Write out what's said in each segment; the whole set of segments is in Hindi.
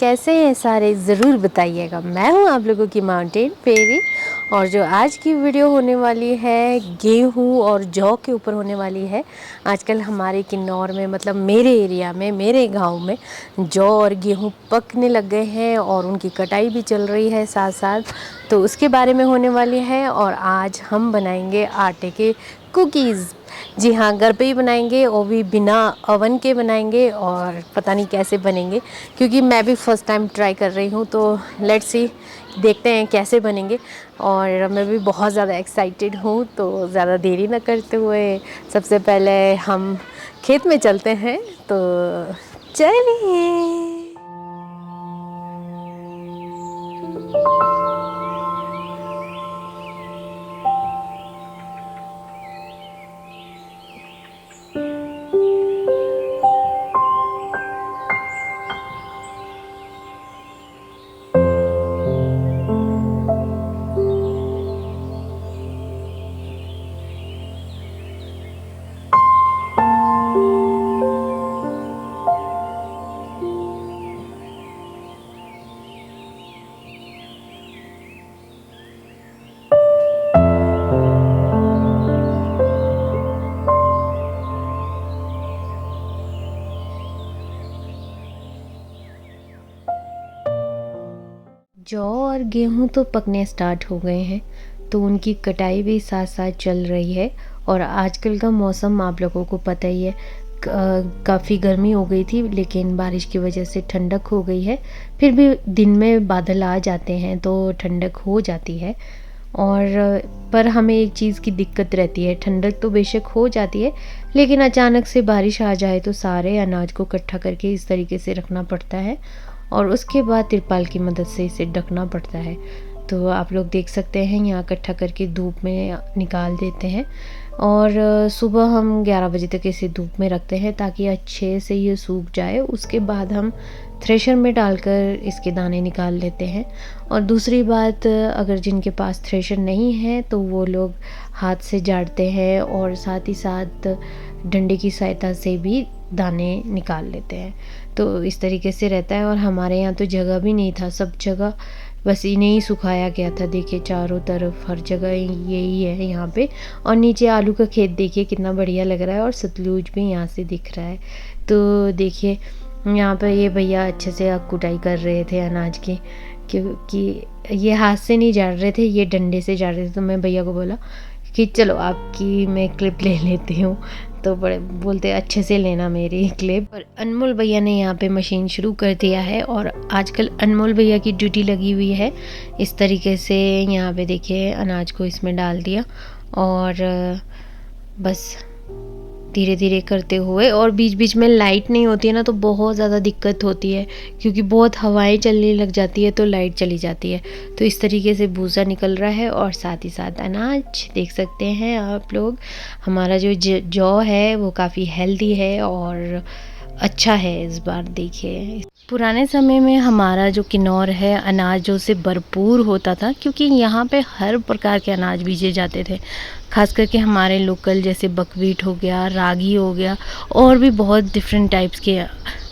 कैसे हैं सारे, ज़रूर बताइएगा। मैं हूं आप लोगों की माउंटेन फेरी, और जो आज की वीडियो होने वाली है गेहूं और जौ के ऊपर होने वाली है। आजकल हमारे किन्नौर में, मतलब मेरे एरिया में, मेरे गांव में जौ और गेहूं पकने लग गए हैं और उनकी कटाई भी चल रही है साथ साथ। तो उसके बारे में होने वाली है। और आज हम बनाएंगे आटे के कुकीज़। जी हाँ, घर पे ही बनाएंगे, और भी बिना ओवन के बनाएंगे। और पता नहीं कैसे बनेंगे, क्योंकि मैं भी फ़र्स्ट टाइम ट्राई कर रही हूँ। तो लेट्स सी, देखते हैं कैसे बनेंगे। और मैं भी बहुत ज़्यादा एक्साइटेड हूँ। तो ज़्यादा देरी न करते हुए सबसे पहले हम खेत में चलते हैं। तो चलिए। जौ और गेहूं तो पकने स्टार्ट हो गए हैं, तो उनकी कटाई भी साथ साथ चल रही है। और आजकल का मौसम आप लोगों को पता ही है, काफ़ी गर्मी हो गई थी, लेकिन बारिश की वजह से ठंडक हो गई है। फिर भी दिन में बादल आ जाते हैं तो ठंडक हो जाती है। और पर हमें एक चीज़ की दिक्कत रहती है, ठंडक तो बेशक हो जाती है, लेकिन अचानक से बारिश आ जाए तो सारे अनाज को इकट्ठा करके इस तरीके से रखना पड़ता है, और उसके बाद तिरपाल की मदद से इसे ढकना पड़ता है। तो आप लोग देख सकते हैं, यहाँ इकट्ठा करके धूप में निकाल देते हैं। और सुबह हम 11 बजे तक इसे धूप में रखते हैं ताकि अच्छे से ये सूख जाए। उसके बाद हम थ्रेशर में डालकर इसके दाने निकाल लेते हैं। और दूसरी बात, अगर जिनके पास थ्रेशर नहीं है तो वो लोग हाथ से झाड़ते हैं, और साथ ही साथ डंडे की सहायता से भी दाने निकाल लेते हैं। तो इस तरीके से रहता है। और हमारे यहाँ तो जगह भी नहीं था, सब जगह बस इन्हें ही सुखाया गया था। देखिए चारों तरफ हर जगह यही है यहाँ पे। और नीचे आलू का खेत देखिए कितना बढ़िया लग रहा है, और सतलुज भी यहाँ से दिख रहा है। तो देखिए यहाँ पर ये भैया अच्छे से कुटाई कर रहे थे अनाज की, क्योंकि ये हाथ से नहीं झाड़ रहे थे, ये डंडे से झाड़ रहे थे। तो मैं भैया को बोला कि चलो आपकी मैं क्लिप ले लेती हूँ। तो बड़े बोलते अच्छे से लेना मेरी क्लिप। और अनमोल भैया ने यहाँ पे मशीन शुरू कर दिया है, और आजकल अनमोल भैया की ड्यूटी लगी हुई है। इस तरीके से यहाँ पे देखिए अनाज को इसमें डाल दिया, और बस धीरे धीरे करते हुए। और बीच बीच में लाइट नहीं होती है ना, तो बहुत ज़्यादा दिक्कत होती है, क्योंकि बहुत हवाएं चलने लग जाती है तो लाइट चली जाती है। तो इस तरीके से भूसा निकल रहा है, और साथ ही साथ अनाज देख सकते हैं आप लोग। हमारा जो जौ है वो काफ़ी हेल्दी है और अच्छा है इस बार। देखिए पुराने समय में हमारा जो किन्नौर है अनाजों से भरपूर होता था, क्योंकि यहाँ पे हर प्रकार के अनाज बीजे जाते थे। खास करके हमारे लोकल जैसे बकवीट हो गया, रागी हो गया, और भी बहुत डिफरेंट टाइप्स के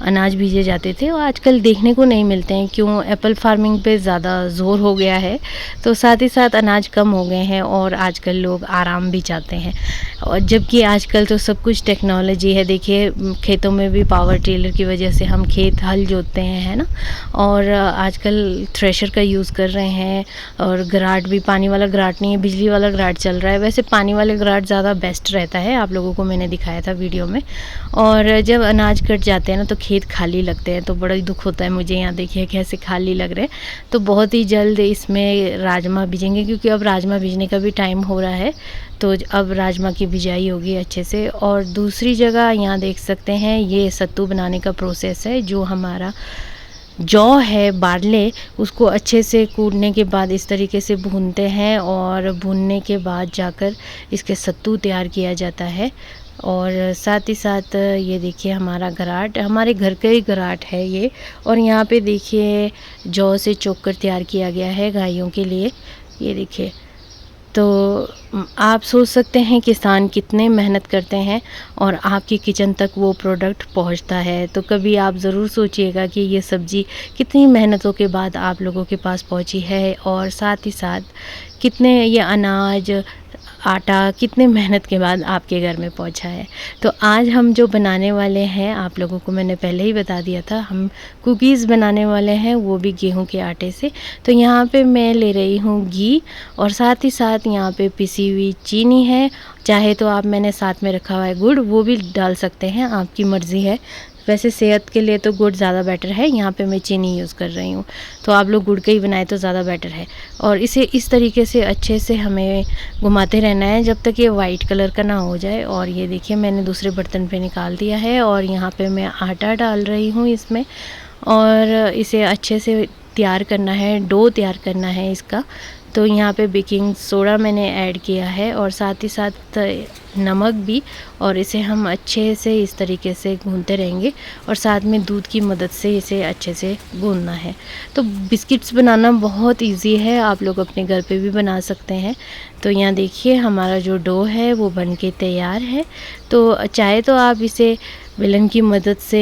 अनाज बीजे जाते थे, और आजकल देखने को नहीं मिलते हैं। क्यों? एप्पल फार्मिंग पे ज़्यादा ज़ोर हो गया है, तो साथ ही साथ अनाज कम हो गए हैं, और आजकल लोग आराम भी चाहते हैं। और जबकि आजकल तो सब कुछ टेक्नोलॉजी है। देखिए खेतों में भी पावर टिलर की वजह से हम खेत हल जोतते हैं, है ना। और आजकल थ्रेशर का यूज़ कर रहे हैं। और गराट भी, पानी वाला गराट नहीं है, बिजली वाला गराट चल रहा है। वैसे पानी वाले गराट ज़्यादा बेस्ट रहता है, आप लोगों को मैंने दिखाया था वीडियो में। और जब अनाज कट जाते हैं ना तो खेत खाली लगते हैं, तो बड़ा ही दुख होता है मुझे। यहाँ देखिए कैसे खाली लग रहे हैं। तो बहुत ही जल्द इसमें राजमा बीजेंगे, क्योंकि अब राजमा बीजने का भी टाइम हो रहा है। तो अब राजमा की बिजाई होगी अच्छे से। और दूसरी जगह यहाँ देख सकते हैं, ये सत्तू बनाने का प्रोसेस है। जो हमारा जौ है बारले, उसको अच्छे से कूटने के बाद इस तरीके से भूनते हैं, और भूनने के बाद जाकर इसके सत्तू तैयार किया जाता है। और साथ ही साथ ये देखिए हमारा गराट, हमारे घर का ही गराट है ये। और यहाँ पे देखिए जौ से चोकर तैयार किया गया है गायों के लिए। ये देखिए तो आप सोच सकते हैं किसान कितने मेहनत करते हैं और आपकी किचन तक वो प्रोडक्ट पहुंचता है। तो कभी आप ज़रूर सोचिएगा कि ये सब्ज़ी कितनी मेहनतों के बाद आप लोगों के पास पहुंची है, और साथ ही साथ कितने ये अनाज, आटा कितने मेहनत के बाद आपके घर में पहुंचा है। तो आज हम जो बनाने वाले हैं, आप लोगों को मैंने पहले ही बता दिया था, हम कुकीज़ बनाने वाले हैं, वो भी गेहूं के आटे से। तो यहाँ पे मैं ले रही हूँ घी, और साथ ही साथ यहाँ पे पिसी हुई चीनी है। चाहे तो आप, मैंने साथ में रखा हुआ है गुड़, वो भी डाल सकते हैं, आपकी मर्ज़ी है। वैसे सेहत के लिए तो गुड़ ज़्यादा बेटर है, यहाँ पे मैं चीनी यूज़ कर रही हूँ, तो आप लोग गुड़ का ही बनाए तो ज़्यादा बेटर है। और इसे इस तरीके से अच्छे से हमें घुमाते रहना है जब तक ये वाइट कलर का ना हो जाए। और ये देखिए मैंने दूसरे बर्तन पे निकाल दिया है, और यहाँ पे मैं आटा डाल रही हूँ इसमें, और इसे अच्छे से तैयार करना है, डो तैयार करना है इसका। तो यहाँ पे बेकिंग सोडा मैंने ऐड किया है, और साथ ही साथ नमक भी, और इसे हम अच्छे से इस तरीके से गूंथते रहेंगे, और साथ में दूध की मदद से इसे अच्छे से गूंथना है। तो बिस्किट्स बनाना बहुत इजी है, आप लोग अपने घर पे भी बना सकते हैं। तो यहाँ देखिए हमारा जो डो है वो बन के तैयार है। तो चाहे तो आप इसे बेलन की मदद से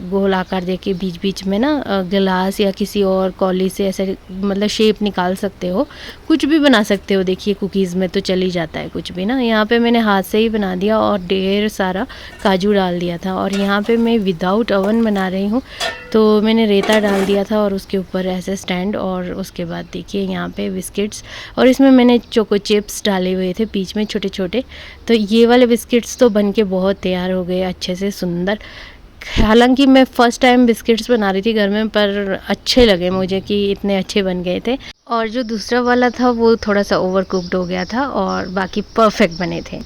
गोल आकार दे के बीच बीच में ना गिलास या किसी और कौली से ऐसे मतलब शेप निकाल सकते हो, कुछ भी बना सकते हो। देखिए कुकीज़ में तो चल ही जाता है कुछ भी ना। यहाँ पे मैंने हाथ से ही बना दिया और ढेर सारा काजू डाल दिया था। और यहाँ पे मैं विदाउट ओवन बना रही हूँ, तो मैंने रेता डाल दिया था और उसके ऊपर ऐसे स्टैंड, और उसके बाद देखिए यहाँ पे बिस्किट्स, और इसमें मैंने चोको चिप्स डाले हुए थे बीच में छोटे छोटे। तो ये वाले बिस्किट्स तो बन के बहुत तैयार हो गए अच्छे से सुंदर। हालांकि मैं फ़र्स्ट टाइम बिस्किट्स बना रही थी घर में, पर अच्छे लगे मुझे कि इतने अच्छे बन गए थे। और जो दूसरा वाला था वो थोड़ा सा ओवर कुक्ड हो गया था, और बाकी परफेक्ट बने थे।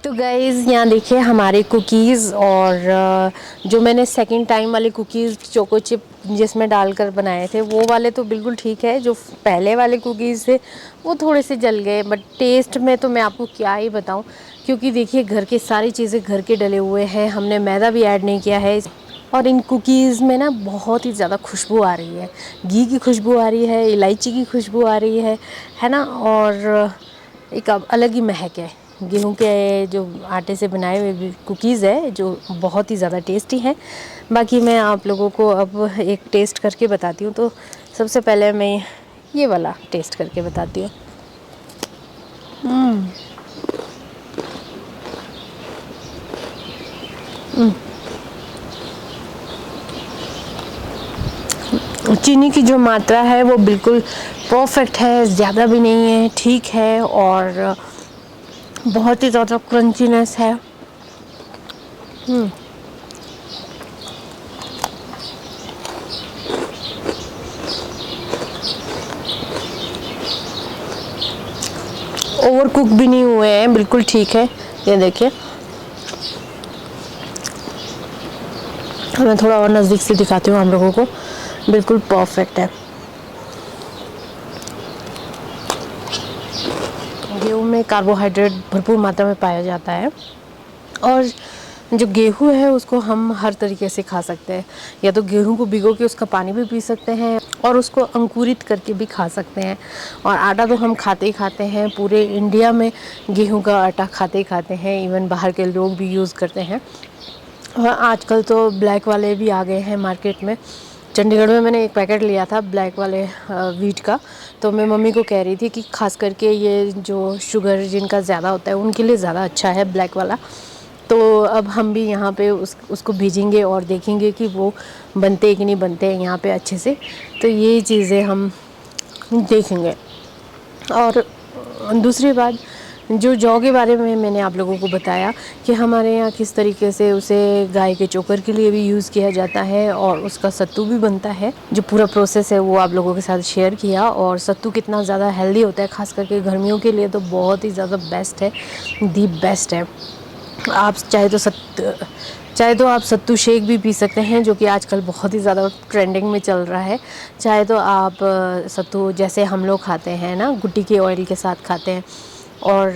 तो गाइज़ यहाँ देखिए हमारे कुकीज़, और जो मैंने सेकंड टाइम वाले कुकीज़ चोको चिप जिसमें डालकर बनाए थे वो वाले तो बिल्कुल ठीक है। जो पहले वाले कुकीज़ थे वो थोड़े से जल गए, बट टेस्ट में तो मैं आपको क्या ही बताऊं, क्योंकि देखिए घर के सारी चीज़ें घर के डले हुए हैं, हमने मैदा भी ऐड नहीं किया है। और इन कुकीज़ में ना बहुत ही ज़्यादा खुशबू आ रही है, घी की खुशबू आ रही है, इलायची की खुशबू आ रही है ना। और एक अलग ही महक है। गेहूं के जो आटे से बनाए हुए कुकीज़ है जो बहुत ही ज़्यादा टेस्टी है। बाकी मैं आप लोगों को अब एक टेस्ट करके बताती हूँ। तो सबसे पहले मैं ये वाला टेस्ट करके बताती हूँ। चीनी की जो मात्रा है वो बिल्कुल परफेक्ट है, ज़्यादा भी नहीं है, ठीक है, और बहुत ही ज़्यादा क्रंचीनेस है। ओवर कुक भी नहीं हुए हैं, बिल्कुल ठीक है। ये देखिए मैं थोड़ा और नज़दीक से दिखाती हूँ आप लोगों को, बिल्कुल परफेक्ट है। गेहूँ में कार्बोहाइड्रेट भरपूर मात्रा में पाया जाता है, और जो गेहूँ है उसको हम हर तरीके से खा सकते हैं। या तो गेहूँ को भिगो के उसका पानी भी पी सकते हैं, और उसको अंकुरित करके भी खा सकते हैं। और आटा तो हम खाते ही खाते हैं, पूरे इंडिया में गेहूँ का आटा खाते ही खाते हैं, इवन बाहर के लोग भी यूज़ करते हैं। और आजकल तो ब्लैक वाले भी आ गए हैं मार्केट में। चंडीगढ़ में मैंने एक पैकेट लिया था ब्लैक वाले व्हीट का, तो मैं मम्मी को कह रही थी कि खास करके ये जो शुगर जिनका ज़्यादा होता है उनके लिए ज़्यादा अच्छा है ब्लैक वाला। तो अब हम भी यहाँ पे उसको भेजेंगे और देखेंगे कि वो बनते हैं कि नहीं बनते हैं यहाँ पे अच्छे से। तो ये चीज़ें हम देखेंगे। और दूसरी बात, जो जौ के बारे में मैंने आप लोगों को बताया कि हमारे यहाँ किस तरीके से उसे गाय के चोकर के लिए भी यूज़ किया जाता है, और उसका सत्तू भी बनता है। जो पूरा प्रोसेस है वो आप लोगों के साथ शेयर किया। और सत्तू कितना ज़्यादा हेल्दी होता है, ख़ास करके गर्मियों के लिए तो बहुत ही ज़्यादा बेस्ट है, दी बेस्ट है। आप चाहे तो आप सत्तू शेक भी पी सकते हैं, जो कि आजकल बहुत ही ज़्यादा ट्रेंडिंग में चल रहा है। चाहे तो आप सत्तू जैसे हम लोग खाते हैं ना, गुट्टी के ऑयल के साथ खाते हैं, और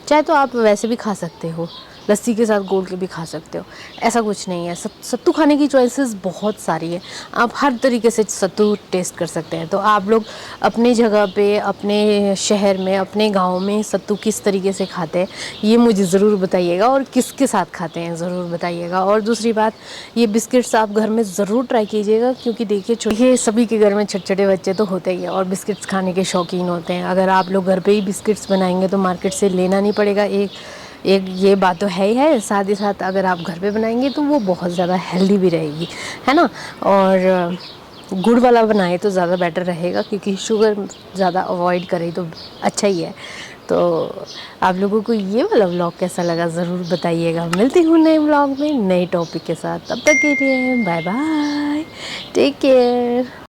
चाहे तो आप वैसे भी खा सकते हो, लस्सी के साथ घोल के भी खा सकते हो। ऐसा कुछ नहीं है, सत्तू खाने की चॉइसेस बहुत सारी है। आप हर तरीके से सत्तू टेस्ट कर सकते हैं। तो आप लोग अपनी जगह पे, अपने शहर में, अपने गांव में सत्तू किस तरीके से खाते हैं ये मुझे ज़रूर बताइएगा, और किसके साथ खाते हैं ज़रूर बताइएगा। और दूसरी बात, ये बिस्किट्स आप घर में ज़रूर ट्राई कीजिएगा, क्योंकि देखिए सभी के घर में छोटे छोटे बच्चे तो होते ही हैं और बिस्किट्स खाने के शौकीन होते हैं। अगर आप लोग घर पे ही बिस्किट्स बनाएंगे तो मार्केट से लेना नहीं पड़ेगा, एक ये बात तो है ही है। साथ ही साथ अगर आप घर पे बनाएंगे तो वो बहुत ज़्यादा हेल्दी भी रहेगी, है ना। और गुड़ वाला बनाए तो ज़्यादा बेटर रहेगा, क्योंकि शुगर ज़्यादा अवॉइड करें तो अच्छा ही है। तो आप लोगों को ये वाला व्लॉग कैसा लगा ज़रूर बताइएगा। मिलती हूँ नए व्लॉग में नए टॉपिक के साथ, तब तक के लिए बाय बाय, टेक केयर।